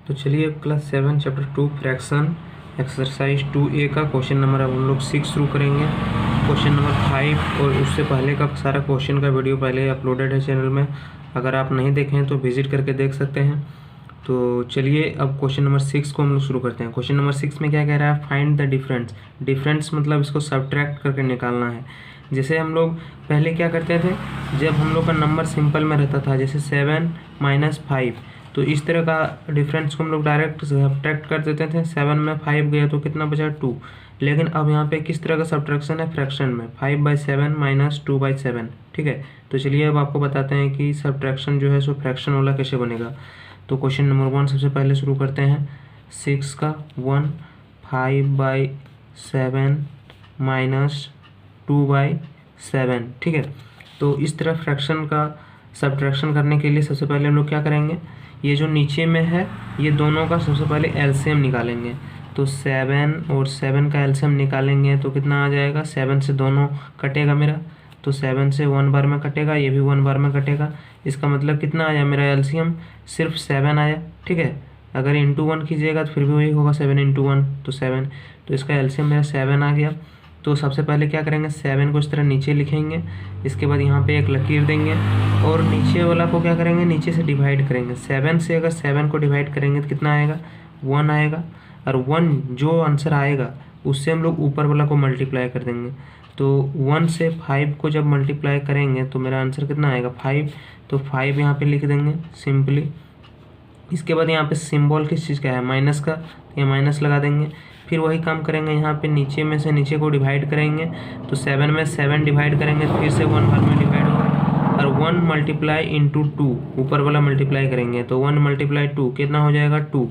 तो चलिए class 7 chapter 2 fraction exercise 2A का क्वेश्चन नंबर अब हम लोग 6 शुरू करेंगे। क्वेश्चन नंबर 5 और उससे पहले का सारा क्वेश्चन का वीडियो पहले अपलोडेड है चैनल में, अगर आप नहीं देखें तो विजिट करके देख सकते हैं। तो चलिए अब क्वेश्चन नंबर 6 को हम लोग शुरू करते हैं। क्वेश्चन नंबर 6 में क्या कह रहा है, फाइंड द डिफरेंस। डिफरेंस मतलब इसको सब्ट्रैक्ट करके निकालना है। जैसे हम लोग पहले क्या करते थे, जब हम लोग का नंबर सिंपल में रहता था, जैसे 7 - 5, तो इस तरह का डिफरेंस को हम लोग डायरेक्ट सब्ट्रैक्ट कर देते थे। 7 में 5 गया तो कितना बचा 2। लेकिन अब यहाँ पे किस तरह का सब्ट्रैक्शन है, फ्रैक्शन में 5/7 - 2/7। ठीक है, तो चलिए अब आपको बताते हैं कि सब्ट्रैक्शन जो है सो फ्रैक्शन वाला कैसे बनेगा। तो क्वेश्चन नंबर 1 सबसे पहले शुरू करते हैं। 6 का 1 5/7 - 2/7। ठीक है, तो इस तरह फ्रैक्शन का सब्ट्रैक्शन करने के लिए सबसे पहले हम लोग क्या करेंगे, ये जो नीचे में है ये दोनों का सबसे पहले एलसीएम निकालेंगे। तो 7 और 7 का एलसीएम निकालेंगे तो कितना आ जाएगा, 7 से दोनों कटेगा मेरा, तो 7 से 1 बार में कटेगा, ये भी 1 बार में कटेगा। इसका मतलब कितना आया मेरा एलसीएम, सिर्फ 7 आया। ठीक है, अगर इंटू 1 कीजिएगा तो फिर भी वही होगा, 7 × 1 तो 7, तो इसका एलसीएम मेरा 7 आ गया। तो सबसे पहले क्या करेंगे, 7 को इस तरह नीचे लिखेंगे, इसके बाद यहाँ पे एक लकीर देंगे और नीचे वाला को क्या करेंगे, नीचे से डिवाइड करेंगे। 7 से अगर 7 को डिवाइड करेंगे तो कितना आएगा, 1 आएगा, और 1 जो आंसर आएगा उससे हम लोग ऊपर वाला को मल्टीप्लाई कर देंगे। तो 1 से 5 को जब मल्टीप्लाई करेंगे तो मेरा आंसर कितना आएगा, 5। तो 5 यहाँ पे लिख देंगे सिंपली। इसके बाद यहाँ पे सिंबल किस चीज़ का है, माइनस का, तो यहाँ माइनस लगा देंगे। फिर वही काम करेंगे, यहाँ पे नीचे में से नीचे को डिवाइड करेंगे, तो 7 में 7 डिवाइड करेंगे तो फिर से 1 बार में डिवाइड होगा, और 1 × 2 ऊपर वाला मल्टीप्लाई करेंगे तो 1 × 2 कितना हो जाएगा 2।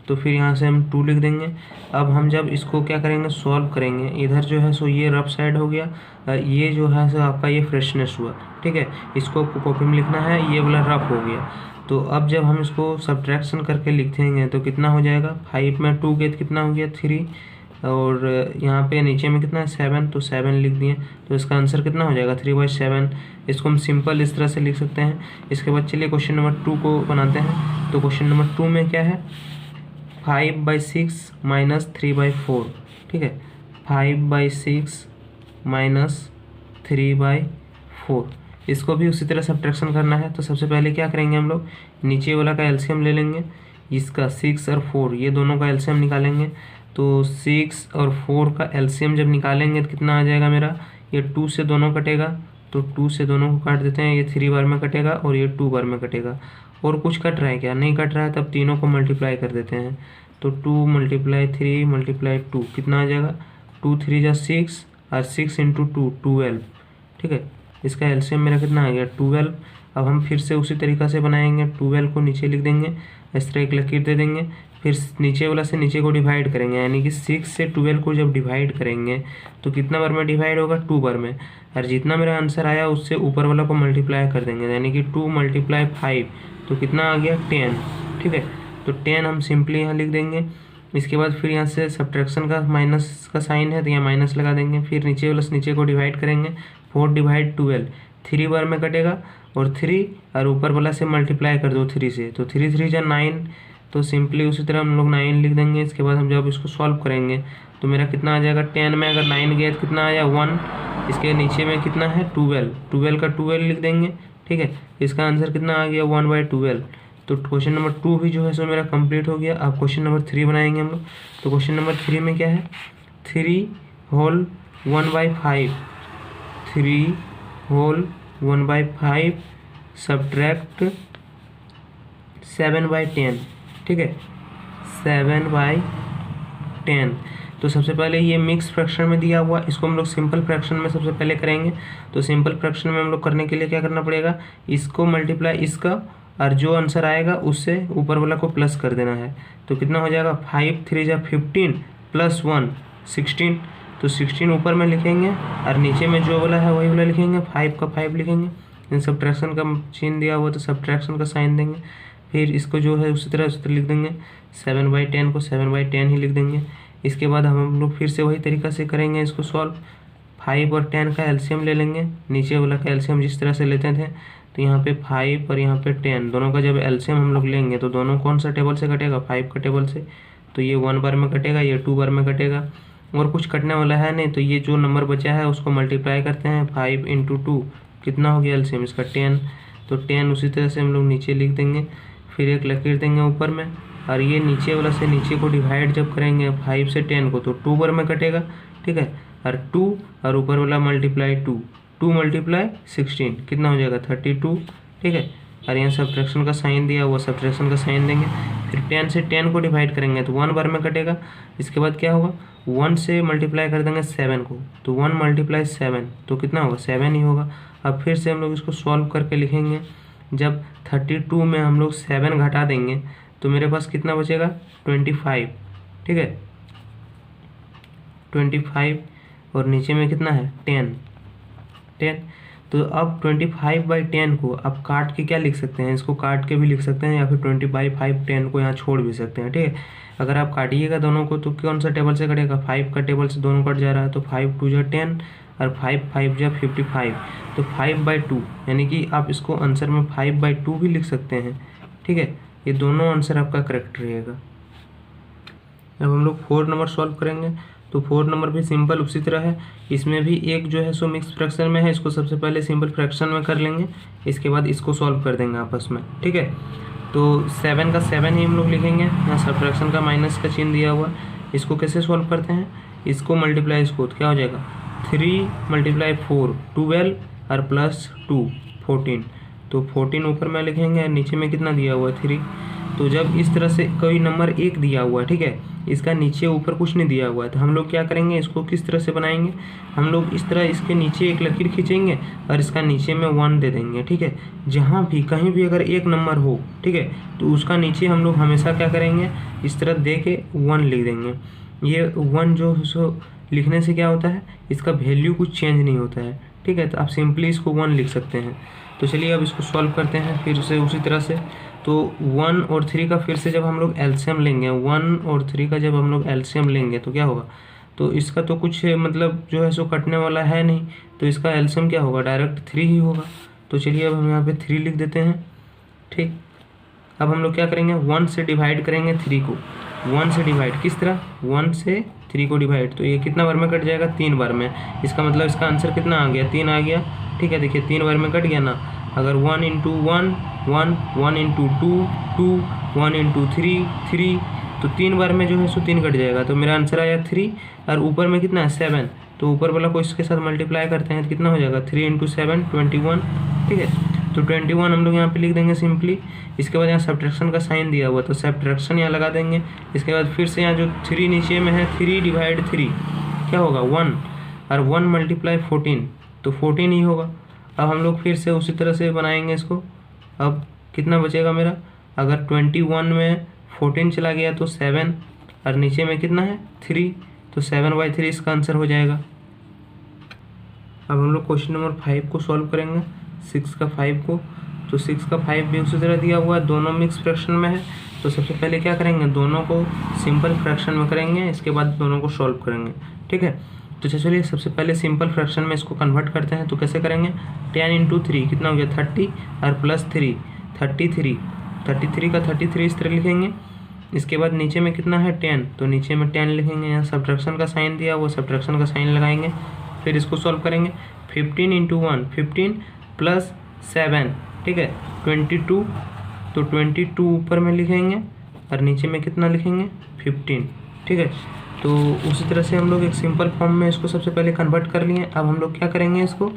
तो फिर यहाँ से हम 2 लिख देंगे। अब हम जब इसको क्या करेंगे, सॉल्व करेंगे, इधर जो है सो ये रफ साइड हो गया, ये जो है सो आपका ये फ्रेशनेस हुआ। ठीक है, इसको कॉपी में लिखना है, ये वाला रफ हो गया। तो अब जब हम इसको सब्ट्रैक्शन करके लिखेंगे तो कितना हो जाएगा, 5 में 2 गए तो कितना हो गया 3, और यहाँ पे नीचे में कितना है 7, तो 7 लिख दिए, तो इसका आंसर कितना हो जाएगा 3/7। इसको हम सिंपल इस तरह से लिख सकते हैं। इसके बाद चलिए क्वेश्चन नंबर 2 को बनाते हैं। तो क्वेश्चन नंबर 2 में क्या है, 5/6 - 3/4। ठीक है, 5/6 - 3/4, इसको भी उसी तरह सब्ट्रैक्शन करना है। तो सबसे पहले क्या करेंगे, हम लोग नीचे वाला का एलसीएम ले लेंगे, इसका 6 और 4 ये दोनों का एलसीएम निकालेंगे। तो 6 और 4 का एलसीएम जब निकालेंगे तो कितना आ जाएगा मेरा, ये 2 से दोनों कटेगा, तो 2 से दोनों को काट देते हैं, ये 3 बार में कटेगा और ये 2 बार में कटेगा। और कुछ कट रहा है क्या, नहीं कट रहा है, तब तीनों को मल्टीप्लाई कर देते हैं। तो 2 × 3 × 2 कितना आ जाएगा, 2 × 3 = 6, और 6 × 2 12। ठीक है, इसका एलसीएम मेरा कितना आ गया 12। अब हम फिर से उसी तरीक़ा से बनाएंगे, 12 को नीचे लिख देंगे, इस तरह एक लकीर दे देंगे, फिर नीचे वाला से नीचे को डिवाइड करेंगे, यानी कि 6 से 12 को जब डिवाइड करेंगे तो कितना बार में डिवाइड होगा, 2 बार में, और जितना मेरा आंसर आया उससे ऊपर वाला को मल्टीप्लाई कर देंगे, यानी कि 2 × 5 तो कितना आ गया 10। ठीक है, तो 10 हम सिंपली यहाँ लिख देंगे। इसके बाद फिर यहाँ से सब्ट्रैक्शन का माइनस का साइन है तो यहाँ माइनस लगा देंगे, फिर नीचे वाला से नीचे को डिवाइड करेंगे, 4/12 3 बार में कटेगा, और 3 और ऊपर वाला से मल्टीप्लाई कर दो 3 से, तो 3 × 3 = 9, तो सिंपली उसी तरह हम लोग 9 लिख देंगे। इसके बाद हम जब इसको सॉल्व करेंगे तो मेरा कितना आ जाएगा, 10 में अगर 9 गया तो कितना आया 1, इसके नीचे में कितना है 12 का 12 लिख देंगे। ठीक है, इसका आंसर कितना आ गया 1/12। तो क्वेश्चन नंबर 2 भी जो है सो मेरा कंप्लीट हो गया। अब क्वेश्चन नंबर 3 बनाएंगे हम लोग। तो क्वेश्चन नंबर 3 में क्या है, 3 होल 1/5, 3 होल 1/5 सब्ट्रैक्ट 7/10। ठीक है, 7/10। तो सबसे पहले ये मिक्स फ्रैक्शन में दिया हुआ, इसको हम लोग सिंपल फ्रैक्शन में सबसे पहले करेंगे। तो सिंपल फ्रैक्शन में हम लोग करने के लिए क्या करना पड़ेगा, इसको मल्टीप्लाई इसका, और जो आंसर आएगा उससे ऊपर वाला को प्लस कर देना है। तो कितना हो जाएगा, 5 × 3 = 15 + 1 16, तो 16 ऊपर में लिखेंगे और नीचे में जो वाला है वही वाला लिखेंगे, 5 का 5 लिखेंगे। इन सब्ट्रैक्शन का चिन्ह दिया हुआ तो सब्ट्रैक्शन का साइन देंगे। फिर इसको जो है उसी तरह लिख देंगे, 7/10 को 7/10 ही लिख देंगे। इसके बाद हम लोग फिर से वही तरीका से करेंगे इसको सॉल्व। 5 और 10 का एलसीएम ले लेंगे, नीचे वाला का एलसीएम जिस तरह से लेते थे, तो यहाँ पे 5 और यहाँ पे 10 दोनों का जब एलसीएम हम लोग लेंगे तो दोनों कौन सा टेबल से कटेगा, 5 का टेबल से। तो ये 1 बार में कटेगा, ये 2 बार में कटेगा, और कुछ कटने वाला है नहीं। तो ये जो नंबर बचा है उसको मल्टीप्लाई करते हैं, 5 × 2 कितना हो गया एलसीएम इसका 10। तो 10 उसी तरह से हम लोग नीचे लिख देंगे, फिर एक लकीर देंगे ऊपर में, और ये नीचे वाला से नीचे को डिवाइड जब करेंगे 5 से 10 को तो 2 बार में कटेगा, ठीक है। और 2 और ऊपर वाला मल्टीप्लाई 2 × 16 कितना हो जाएगा 32, ठीक है। और यहाँ सब्ट्रैक्शन का साइन दिया हुआ, सब्ट्रैक्शन का साइन देंगे, फिर 10 से 10 को डिवाइड करेंगे तो 1 बार में कटेगा। इसके बाद क्या होगा, 1 से मल्टीप्लाई कर देंगे 7 को, तो 1 × 7 तो कितना होगा 7 ही होगा। अब फिर से हम लोग इसको सॉल्व करके लिखेंगे, जब 32 में हम लोग 7 घटा देंगे तो मेरे पास कितना बचेगा 25, ठीक है 25, और नीचे में कितना है 10। तो अब 25/10 को अब काट के क्या लिख सकते हैं, इसको काट के भी लिख सकते हैं, या फिर 20/5 को यहाँ छोड़ भी सकते हैं, ठीक है। अगर आप काटिएगा दोनों को तो कौन सा टेबल से कटेगा, 5 का टेबल से दोनों कट जा रहा है, तो 5 × 2 = 10 और 5 × 5 = 55, तो 5/2, यानी कि आप इसको आंसर में 5/2 भी लिख सकते हैं, ठीक है। ये दोनों आंसर आपका करेक्ट रहेगा। अब हम लोग 4 नंबर सॉल्व करेंगे, तो 4 नंबर भी सिंपल उसी तरह है, इसमें भी एक जो है सो मिक्स फ्रैक्शन में है, इसको सबसे पहले सिंपल फ्रैक्शन में कर लेंगे, इसके बाद इसको सॉल्व कर देंगे आपस में, ठीक है। तो 7 का 7 ही हम लोग लिखेंगे, यहाँ सब्ट्रैक्शन का माइनस का चिन्ह दिया हुआ, इसको कैसे सॉल्व करते हैं, इसको मल्टीप्लाई, इसको तो क्या हो जाएगा 3 × 4 12 और +2 14, तो 14 ऊपर में लिखेंगे, नीचे में कितना दिया हुआ है 3। तो जब इस तरह से कोई नंबर 1 दिया हुआ है, ठीक है, इसका नीचे ऊपर कुछ नहीं दिया हुआ है, तो हम लोग क्या करेंगे, इसको किस तरह से बनाएंगे, हम लोग इस तरह इसके नीचे एक लकीर खींचेंगे और इसका नीचे में 1 दे देंगे, ठीक है। जहाँ भी कहीं भी अगर एक नंबर हो, ठीक है, तो उसका नीचे हम लोग हमेशा क्या करेंगे, इस तरह दे के 1 लिख देंगे। ये 1 जो सो लिखने से क्या होता है, इसका वैल्यू कुछ चेंज नहीं होता है, ठीक है। तो आप सिंपली इसको 1 लिख सकते हैं। तो चलिए अब इसको सॉल्व करते हैं फिर से उसी तरह से। तो 1 और 3 का फिर से जब हम लोग एलसीएम लेंगे, 1 और 3 का जब हम लोग एलसीएम लेंगे तो क्या होगा, तो इसका तो कुछ मतलब जो है सो कटने वाला है नहीं, तो इसका एलसीएम क्या होगा, डायरेक्ट 3 ही होगा। तो चलिए अब हम यहाँ पे 3 लिख देते हैं, ठीक। अब हम लोग क्या करेंगे, 1 से डिवाइड करेंगे 3 को, 1 से डिवाइड किस तरह, 1 से 3 को डिवाइड, तो ये कितना बार में कट जाएगा 3 बार में। इसका मतलब इसका आंसर कितना आ गया 3 आ गया, ठीक है। देखिए 3 बार में कट गया ना। अगर 1 × 1 1, 1 × 2 2, 1 × 3 3, तो 3 बार में जो है सो 3 कट जाएगा, तो मेरा आंसर आया 3। और ऊपर में कितना है 7, तो ऊपर वाला को इसके साथ मल्टीप्लाई करते हैं तो कितना हो जाएगा 3 × 7 21, ठीक है। तो 21 हम लोग यहाँ पे लिख देंगे सिंपली। इसके बाद यहाँ सब्ट्रैक्शन का साइन दिया हुआ, तो सब्ट्रैक्शन यहाँ लगा देंगे। इसके बाद फिर से यहाँ जो 3 नीचे में है, 3/3 क्या होगा 1, और 1 × 14 तो 14 ही होगा। अब हम लोग फिर से उसी तरह से बनाएंगे इसको। अब कितना बचेगा मेरा, अगर 21 में 14 चला गया तो 7, और नीचे में कितना है 3, तो 7/3 इसका आंसर हो जाएगा। अब हम लोग क्वेश्चन नंबर 5 को सॉल्व करेंगे, 6 का 5 को। तो 6 का 5 भी उसी तरह दिया हुआ है, दोनों मिक्स फ्रैक्शन में है। तो सबसे पहले क्या करेंगे, दोनों को सिंपल फ्रैक्शन में करेंगे, इसके बाद दोनों को सॉल्व करेंगे, ठीक है। तो चलिए सबसे पहले सिंपल फ्रैक्शन में इसको कन्वर्ट करते हैं। तो कैसे करेंगे, 10 × 3 कितना हो गया 30, और +3 33 का 33 इस तरह लिखेंगे। इसके बाद नीचे में कितना है 10, तो नीचे में 10 लिखेंगे। यहाँ सब्ट्रैक्शन का साइन दिया, वो सब्ट्रैक्शन का साइन लगाएंगे, फिर इसको सॉल्व करेंगे। 15 × 1 15 + 7, ठीक है 22, तो 22 ऊपर में लिखेंगे और नीचे में कितना लिखेंगे 15, ठीक है। तो उसी तरह से हम लोग एक सिंपल फॉर्म में इसको सबसे पहले कन्वर्ट कर लिए। अब हम लोग क्या करेंगे, इसको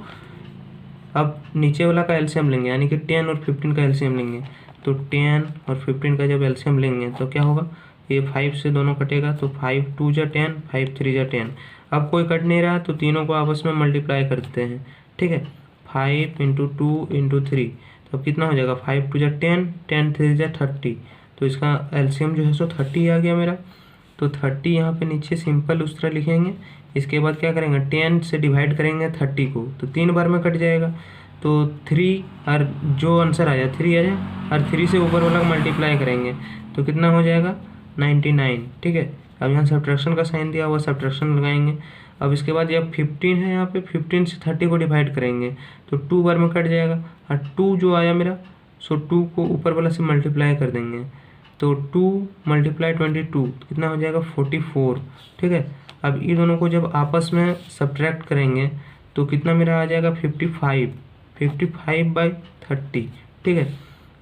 अब नीचे वाला का एलसीएम लेंगे, यानी कि 10 और 15 का एलसीएम लेंगे। तो 10 और 15 का जब एलसीएम लेंगे तो क्या होगा, ये 5 से दोनों कटेगा, तो 5 × 2 = 10, 5 × 3 = 10। अब कोई कट नहीं रहा तो तीनों को आपस में मल्टीप्लाई करते हैं, ठीक है। 5 × 2 × 3, तो अब कितना हो जाएगा 5 × 2 = 10, 10 × 3 = 30, तो इसका एलसीएम जो है सो 30 आ गया मेरा। तो 30 यहाँ पे नीचे सिंपल उस तरह लिखेंगे। इसके बाद क्या करेंगे, 10 से डिवाइड करेंगे 30 को, तो 3 बार में कट जाएगा। तो 3 और जो आंसर आया 3 आ जाए, और 3 से ऊपर वाला मल्टीप्लाई करेंगे तो कितना हो जाएगा 99, ठीक है। अब यहाँ सब्ट्रैक्शन का साइन दिया हुआ, सब्ट्रैक्शन लगाएंगे। अब इसके बाद जब 15 है यहाँ पे 15 से 30 को डिवाइड करेंगे तो 2 बार में कट जाएगा, और 2 जो आया मेरा, सो 2 को ऊपर वाला से मल्टीप्लाई कर देंगे, तो 2 × 22 कितना हो जाएगा 44। ठीक है, अब ये दोनों को जब आपस में सब्ट्रैक्ट करेंगे तो कितना मेरा आ जाएगा 55/30। ठीक है,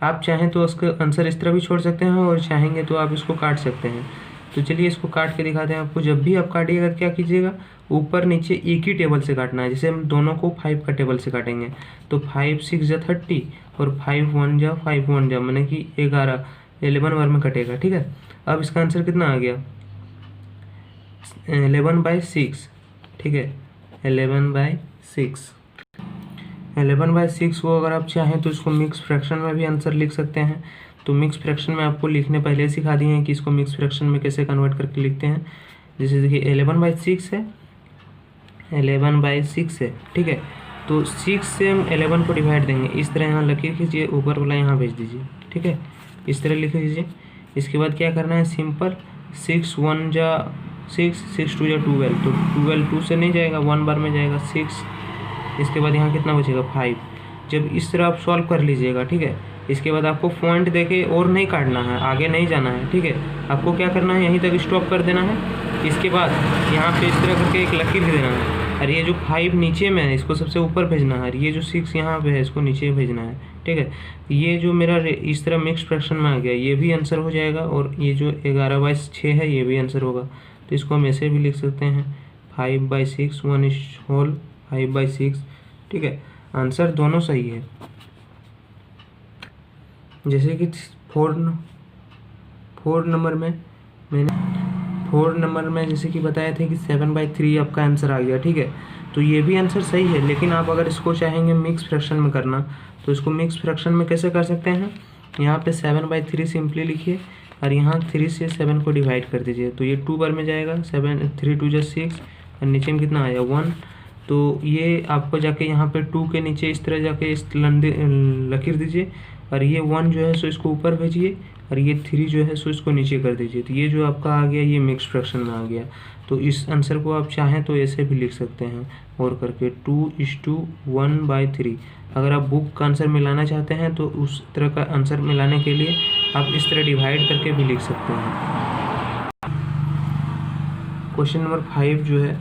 आप चाहें तो उसका आंसर इस तरह भी छोड़ सकते हैं और चाहेंगे तो आप इसको काट सकते हैं। तो चलिए इसको काट के दिखाते हैं आपको। जब भी आप काटिएगा क्या कीजिएगा, ऊपर नीचे एक ही टेबल से काटना है। जैसे हम दोनों को 5 का टेबल से काटेंगे तो 5 × 6 = 30 और 5 × 1 = 5 × 1 = माने कि 11 बार में कटेगा। ठीक है, अब इसका आंसर कितना आ गया 11/6। ठीक है, 11/6। 11/6 को अगर आप चाहें तो इसको मिक्स फ्रैक्शन में भी आंसर लिख सकते हैं। तो मिक्स फ्रैक्शन में आपको लिखने पहले सिखा दिए हैं कि इसको मिक्स फ्रैक्शन में कैसे कन्वर्ट करके लिखते हैं। जैसे देखिए 11/6 है, 11/6 है। ठीक है, तो 6 से हम 11 को डिवाइड देंगे, इस तरह यहाँ लकीर खींचिए, ऊपर वाला यहाँ भेज दीजिए। ठीक है, इस तरह लिख लीजिए। इसके बाद क्या करना है, सिंपल 6 × 1 = 6, 6 × 2 = 12, तो 12 2 से नहीं जाएगा, 1 बार में जाएगा 6। इसके बाद यहाँ कितना बचेगा 5। जब इस तरह आप सॉल्व कर लीजिएगा, ठीक है, इसके बाद आपको पॉइंट देके और नहीं काटना है, आगे नहीं जाना है। ठीक है, आपको क्या करना है, यहीं तक स्टॉप कर देना है। इसके बाद यहाँ पे इस तरह करके एक लकीर देना है, और ये जो 5 नीचे में है इसको सबसे ऊपर भेजना है, और ये जो 6 यहाँ पे है इसको नीचे भेजना है। ठीक है, ये जो मेरा इस तरह मिक्स फ्रैक्शन में आ गया, ये भी आंसर हो जाएगा, और ये जो 11/6 है ये भी आंसर होगा। तो इसको हम ऐसे भी लिख सकते हैं 5/6, 1 5/6। ठीक है, आंसर दोनों सही है। जैसे कि 4 नंबर में मैंने 4 नंबर में जैसे कि बताया था कि 7/3 आपका आंसर आ गया। ठीक है, तो ये भी आंसर सही है, लेकिन आप अगर इसको चाहेंगे मिक्स फ्रैक्शन में करना तो इसको मिक्स फ्रैक्शन में कैसे कर सकते हैं, यहाँ पे 7/3 सिंपली लिखिए, और यहाँ 3 से 7 को डिवाइड कर दीजिए, तो ये 2 बार में जाएगा। 7 3 2 = 6, और नीचे में कितना आया 1। तो ये आपको जाके यहाँ पे 2 के नीचे इस तरह जाके इस लकीर दीजिए, और ये 1 जो है सो इसको ऊपर भेजिए, और ये 3 जो है सो इसको नीचे कर दीजिए। तो ये जो आपका आ गया ये मिक्स फ्रैक्शन में आ गया। तो इस आंसर को आप चाहें तो ऐसे भी लिख सकते हैं और करके 2:1/3। अगर आप बुक का आंसर मिलाना चाहते हैं तो उस तरह का आंसर मिलाने के लिए आप इस तरह डिवाइड करके भी लिख सकते हैं। क्वेश्चन नंबर 5 जो है,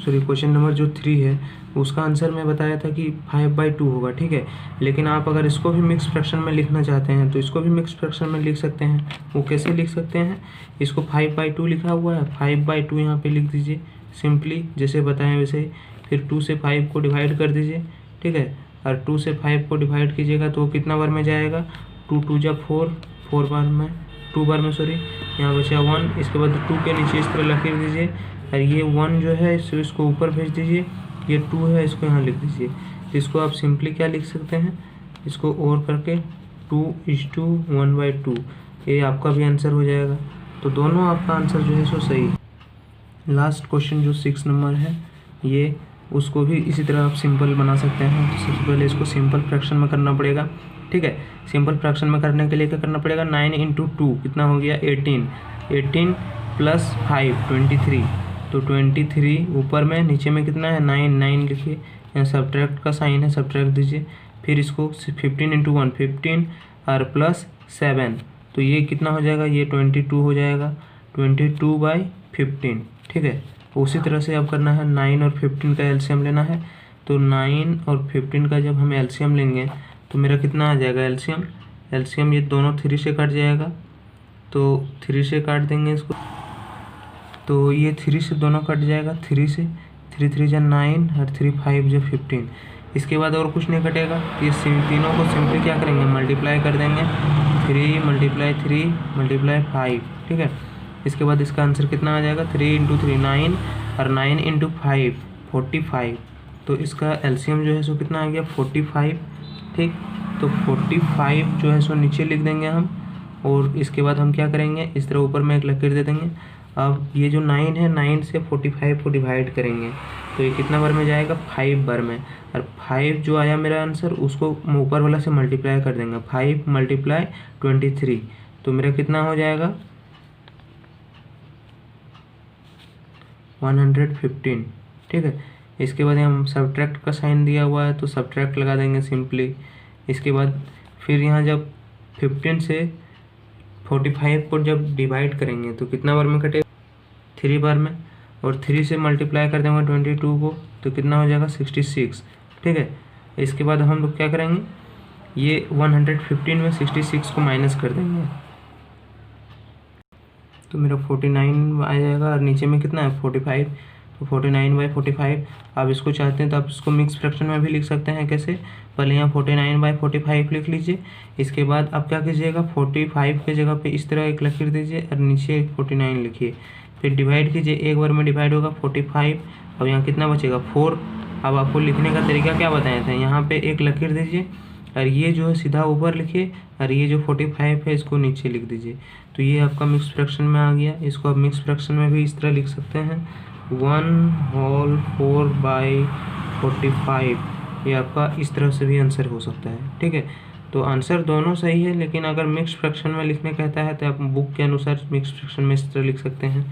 क्वेश्चन नंबर जो 3 है उसका आंसर मैं बताया था कि 5/2 होगा। ठीक है, लेकिन आप अगर इसको भी मिक्स फ्रैक्शन में लिखना चाहते हैं तो इसको भी मिक्स फ्रैक्शन में लिख सकते हैं। वो कैसे लिख सकते हैं, इसको 5/2 लिखा हुआ है, 5/2 यहाँ पे लिख दीजिए सिंपली जैसे बताएं वैसे। फिर 2 से 5 को डिवाइड कर दीजिए। ठीक है, और 2 से 5 को डिवाइड कीजिएगा तो कितना बार में जाएगा, 2 2 = 4, 4 बार में 2 बार में यहाँ बचा 1। इसके बाद 2 के नीचे इस तरह लकीर दीजिए, और ये 1 जो है इसको ऊपर भेज दीजिए, ये 2 है इसको यहाँ लिख दीजिए। इसको आप सिंपली क्या लिख सकते हैं, इसको और करके 2:1/2, ये आपका भी आंसर हो जाएगा। तो दोनों आपका आंसर जो है सो सही। लास्ट क्वेश्चन जो 6 नंबर है, ये उसको भी इसी तरह आप सिंपल बना सकते हैं। तो सबसे पहले इसको सिंपल फ्रैक्शन में करना पड़ेगा। ठीक है, सिंपल फ्रैक्शन में करने के लिए क्या करना पड़ेगा, 9 × 2 कितना हो गया 18, 18 + 5 23, तो 23 ऊपर में, नीचे में कितना है 9, 9 लिखिए, यहाँ सब्ट्रैक्ट का साइन है, सब्ट्रैक्ट दीजिए। फिर इसको 15 × 1 15 और +7, तो ये कितना हो जाएगा, ये 22 हो जाएगा, 22/15। ठीक है, उसी तरह से अब करना है 9 और 15 का एलसीएम लेना है। तो 9 और 15 का जब हम एलसीएम लेंगे तो मेरा कितना आ जाएगा एलसीएम, ये दोनों 3 से कट जाएगा, तो 3 से काट देंगे इसको, तो ये 3 से दोनों कट जाएगा, 3 से 3 3 = 9 और 3 5 = 15। इसके बाद और कुछ नहीं कटेगा, तो ये तीनों को सिंपली क्या करेंगे, मल्टीप्लाई कर देंगे, 3 × 3 × 5। ठीक है, इसके बाद इसका आंसर कितना आ जाएगा, 3 × 3 9, और 9 × 5 45। तो इसका एलसीएम जो है सो कितना आ गया 45। ठीक, तो 45 जो है सो नीचे लिख देंगे हम, और इसके बाद हम क्या करेंगे, इस तरह ऊपर में एक लकीर दे देंगे। अब ये जो 9 है, 9 से 45 को डिवाइड करेंगे तो ये कितना बार में जाएगा 5 बार में, और 5 जो आया मेरा आंसर उसको ऊपर वाला से मल्टीप्लाई कर देंगे, 5 × 23, तो मेरा कितना हो जाएगा 115, ठीक है। इसके बाद हम सब्ट्रैक्ट का साइन दिया हुआ है तो सब्ट्रैक्ट लगा देंगे सिंपली। इसके बाद फिर यहाँ जब 15 से 45 को जब डिवाइड करेंगे तो कितना बार में कटेगा, 3 बार में, और 3 से मल्टीप्लाई कर देंगे 22 को तो कितना हो जाएगा 66, ठीक है। इसके बाद हम लोग क्या करेंगे, ये 115 में 66 को माइनस कर देंगे तो मेरा 49 आ जाएगा, और नीचे में कितना है 45, तो 49/45। आप इसको चाहते हैं तो आप इसको मिक्स फ्रैक्शन में भी लिख सकते हैं। कैसे, पहले यहाँ 49/45 लिख लीजिए। इसके बाद आप क्या कीजिएगा, 45 के जगह पे इस तरह एक लकीर दीजिए और नीचे 49 लिखिए, फिर डिवाइड कीजिए। एक बार में डिवाइड होगा 45, अब यहाँ कितना बचेगा 4। अब आपको लिखने का तरीका क्या बताए थे, यहाँ पे एक लकीर दीजिए और ये जो है सीधा ऊपर लिखिए, और ये जो 45 है इसको नीचे लिख दीजिए। तो ये आपका मिक्स फ्रैक्शन में आ गया। इसको आप मिक्स फ्रैक्शन में भी इस तरह लिख सकते हैं, 1/4/45। ये आपका इस तरह से भी आंसर हो सकता है, ठीक है। तो आंसर दोनों सही है, लेकिन अगर मिक्स फ्रैक्शन में लिखने कहता है तो आप बुक के अनुसार मिक्स फ्रैक्शन में इस तरह लिख सकते हैं,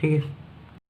ठीक है।